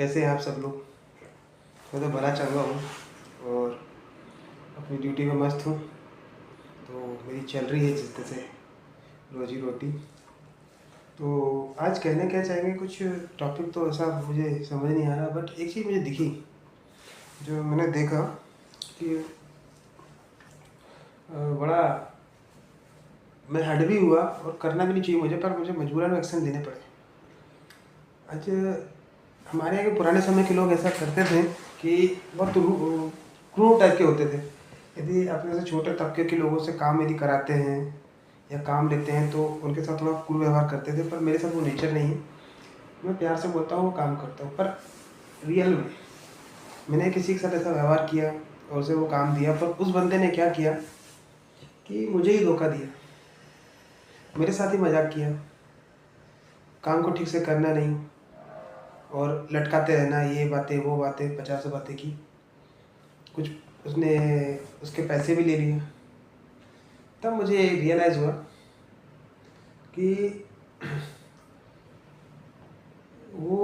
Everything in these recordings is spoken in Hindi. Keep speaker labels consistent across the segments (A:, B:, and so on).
A: कैसे हैं आप सब लोग। मैं तो भला चंगा हूँ और अपनी ड्यूटी में मस्त हूँ। तो मेरी चल रही है जिस तरह से रोजी रोटी। तो आज कहने क्या चाहेंगे, कुछ टॉपिक तो ऐसा मुझे समझ नहीं आ रहा, बट एक चीज़ मुझे दिखी जो मैंने देखा कि बड़ा मैं हर्ट भी हुआ और करना भी नहीं चाहिए मुझे, पर मुझे मजबूरन एक्शन लेने पड़े। आज हमारे यहाँ के पुराने समय के लोग ऐसा करते थे कि बहुत क्रूर टाइप के होते थे। यदि अपने से छोटे तबके के लोगों से काम यदि कराते हैं या काम लेते हैं तो उनके साथ थोड़ा क्रूर व्यवहार करते थे, पर मेरे साथ वो नेचर नहीं है। मैं प्यार से बोलता हूँ, वो काम करता हूँ, पर रियल में मैंने किसी के साथ ऐसा व्यवहार किया और उसे वो काम दिया, पर उस बंदे ने क्या किया कि मुझे ही धोखा दिया, मेरे साथ ही मजाक किया, काम को ठीक से करना नहीं और लटकाते रहना, ये बातें वो बातें 50 बातें की। कुछ उसने उसके पैसे भी ले लिए। तब मुझे रियलाइज़ हुआ कि वो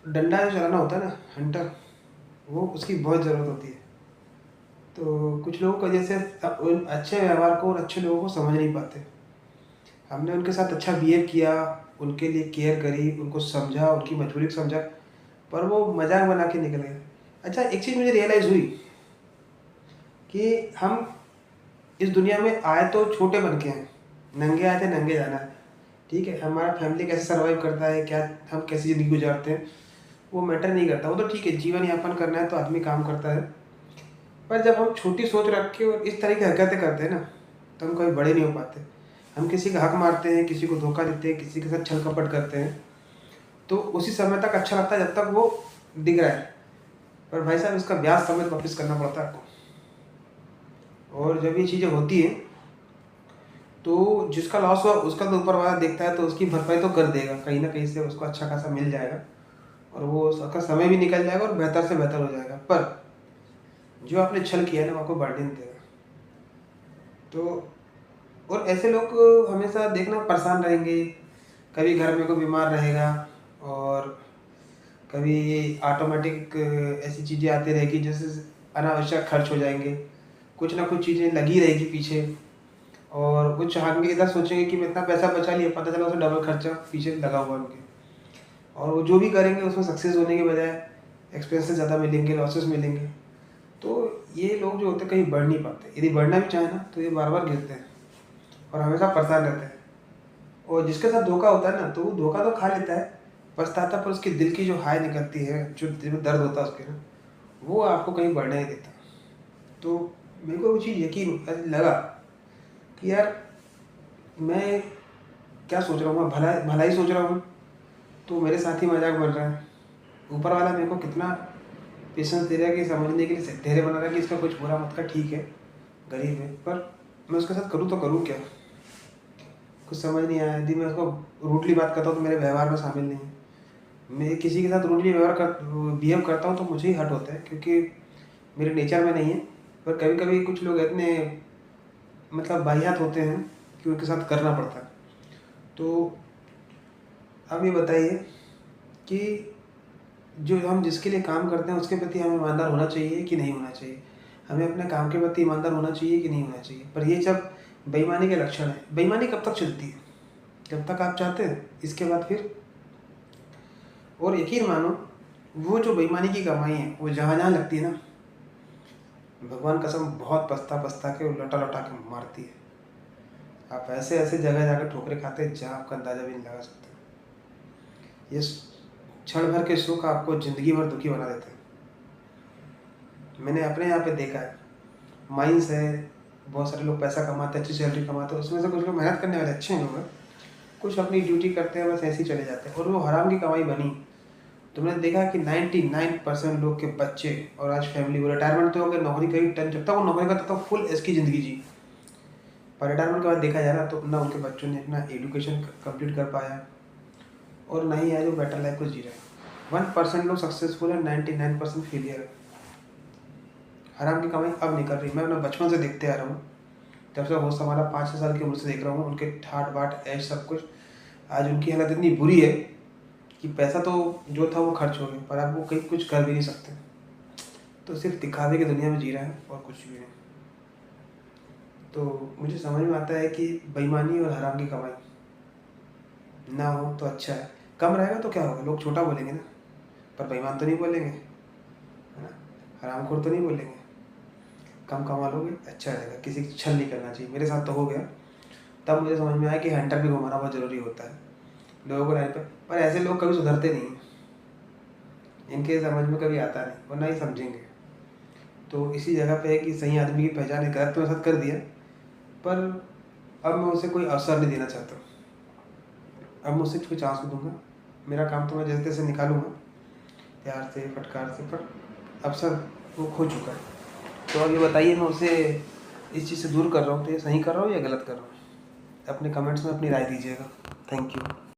A: डंडा जो चलाना होता है ना, हंटर, वो उसकी बहुत ज़रूरत होती है। तो कुछ लोगों को जैसे उन अच्छे व्यवहार को और अच्छे लोगों को समझ नहीं पाते। हमने उनके साथ अच्छा बिहेव किया, उनके लिए केयर करी, उनको समझा, उनकी मजबूरी को समझा, पर वो मजाक बना के निकल गए। अच्छा, एक चीज़ मुझे रियलाइज़ हुई कि हम इस दुनिया में आए तो छोटे बन के हैं, नंगे आए थे नंगे जाना है। ठीक है, हमारा फैमिली कैसे सर्वाइव करता है, क्या हम कैसी ज़िंदगी गुजारते हैं, वो मैटर नहीं करता। वो तो ठीक है, जीवन यापन करना है तो आदमी काम करता है, पर जब हम छोटी सोच रख के और इस तरह की हरकतें करते हैं ना, तो हम कभी बड़े नहीं हो पाते। हम किसी का हक मारते हैं, किसी को धोखा देते हैं, किसी के साथ छल कपट करते हैं, तो उसी समय तक अच्छा लगता है जब तक वो दिख रहा है, पर भाई साहब इसका ब्याज समेत वापस करना पड़ता है आपको। और जब ये चीज़ें होती हैं तो जिसका लॉस हुआ उसका तो ऊपर वाला देखता है, तो उसकी भरपाई तो कर देगा, कहीं ना कहीं से उसको अच्छा खासा मिल जाएगा और वो उसका समय भी निकल जाएगा और बेहतर से बेहतर हो जाएगा। पर जो आपने छल किया है ना, वो आपको बर्डन देगा। तो और ऐसे लोग हमेशा देखना परेशान रहेंगे, कभी घर में कोई बीमार रहेगा और कभी ऑटोमेटिक ऐसी चीज़ें आती रहेगी जैसे अनावश्यक खर्च हो जाएंगे, कुछ ना कुछ चीज़ें लगी रहेगी पीछे, और कुछ आगे इधर सोचेंगे कि मैं इतना पैसा बचा लिया, पता चला उसमें डबल खर्चा पीछे लगा हुआ है उनके। और वो जो भी करेंगे उसमें सक्सेस होने के बजाय एक्सपेंसेस ज़्यादा मिलेंगे, लॉसेस मिलेंगे। तो ये लोग जो होते हैं कहीं बढ़ नहीं पाते, यदि बढ़ना भी चाहे ना तो ये बार बार गिरते हैं और हमेशा परेशान रहते हैं। और जिसके साथ धोखा होता है ना, तो वो धोखा तो खा लेता है, पछताता, पर उसके दिल की जो हाय निकलती है, जो दिल में दर्द होता है उसके ना, वो आपको कहीं बढ़ने नहीं देता। तो मेरे को वो चीज़ यकीन लगा कि यार मैं क्या सोच रहा हूँ, मैं भला भला ही सोच रहा हूँ, तो मेरे साथ ही मजाक बन रहा है। ऊपर वाला मेरे को कितना पेशेंस दे रहा है कि समझने के लिए धैर्य बना रहा है कि इसका कुछ बुरा मत कर, ठीक है गरीब है, पर मैं उसके साथ करूँ तो करूँ क्या, कुछ समझ नहीं आया। यदि मैं उसको रूडली बात करता हूँ तो मेरे व्यवहार में शामिल नहीं है। मैं किसी के साथ रूडली बिहेव करता हूँ तो मुझे ही हर्ट होता है, क्योंकि मेरे नेचर में नहीं है। पर कभी कभी कुछ लोग इतने मतलब बाहियात होते हैं कि उनके साथ करना पड़ता है। तो आप ये बताइए कि जो हम जिसके लिए काम करते हैं उसके प्रति हमें ईमानदार होना चाहिए कि नहीं होना चाहिए, हमें अपने काम के प्रति ईमानदार होना चाहिए कि नहीं होना चाहिए। पर ये जब बेईमानी के लक्षण है, बेईमानी कब तक चलती है, जब तक आप चाहते हैं, इसके बाद फिर। और यकीन मानो, वो जो बेईमानी की कमाई है वो जहाँ जहाँ लगती है ना, भगवान कसम बहुत पछता पछता के लौटा लौटा के मारती है। आप ऐसे ऐसे जगह जाकर ठोकरें खाते हैं जहाँ आपका अंदाजा भी नहीं लगा सकते। ये क्षण भर के सुख आपको ज़िंदगी भर दुखी बना देते हैं। मैंने अपने यहाँ पे देखा है, माइंस है, बहुत सारे लोग पैसा कमाते हैं, अच्छी सैलरी कमाते हैं, उसमें से कुछ लोग मेहनत करने वाले अच्छे लोग हैं, कुछ अपनी ड्यूटी करते हैं, बस ऐसे ही चले जाते हैं, और वो हराम की कमाई बनी। तुमने देखा कि 99% लोग के बच्चे और आज फैमिली, वो रिटायरमेंट तो हो गए, नौकरी करी, जब तक वो नौकरी करता तब तक फुल एज की ज़िंदगी जी, पर रिटायरमेंट के बाद देखा जाए ना तो ना उनके बच्चों ने अपना एजुकेशन कंप्लीट कर पाया और ना ही आज वो बेटर लाइफ को जी रहे हैं। 1% लोग सक्सेसफुल है, 99% फेलियर है। हराम की कमाई अब नहीं कर रही, मैं अपना बचपन से देखते आ रहा हूँ, जब से होश संभाला 5-6 साल की उम्र से देख रहा हूँ, उनके ठाट बाट ऐश सब कुछ। आज उनकी हालत इतनी बुरी है कि पैसा तो जो था वो खर्च हो गया, पर अब वो कहीं कुछ कर भी नहीं सकते। तो सिर्फ दिखावे की दुनिया में जी रहे हैं और कुछ भी नहीं। तो मुझे समझ में आता है कि बेईमानी और हराम की कमाई ना हो तो अच्छा है। कम रहेगा तो क्या होगा, लोग छोटा बोलेंगे ना, पर बेईमान तो नहीं बोलेंगे, है ना, हरामखोर तो नहीं बोलेंगे। कम कमा लोगे अच्छा रहेगा, किसी की छल नहीं करना चाहिए। मेरे साथ तो हो गया, तब मुझे समझ में आया कि हंटर भी घुमाना बहुत ज़रूरी होता है लोगों को लाइन पर ऐसे लोग कभी सुधरते नहीं हैं, इनके समझ में कभी आता नहीं, वरना ही समझेंगे। तो इसी जगह पे है कि सही आदमी की पहचान है। गलत तो मेरे साथ कर दिया, पर अब मैं उसे कोई अवसर नहीं देना चाहता। अब मैं उसे कोई चांस नहीं दूंगा। मेरा काम तो मैं जैसे तैसे निकालूंगा, प्यार से फटकार से, पर अवसर वो खो चुका है। तो अब ये बताइए, मैं उसे इस चीज़ से दूर कर रहा हूँ तो ये सही कर रहा हूँ या गलत कर रहा हूँ? अपने कमेंट्स में अपनी राय दीजिएगा। Thank you.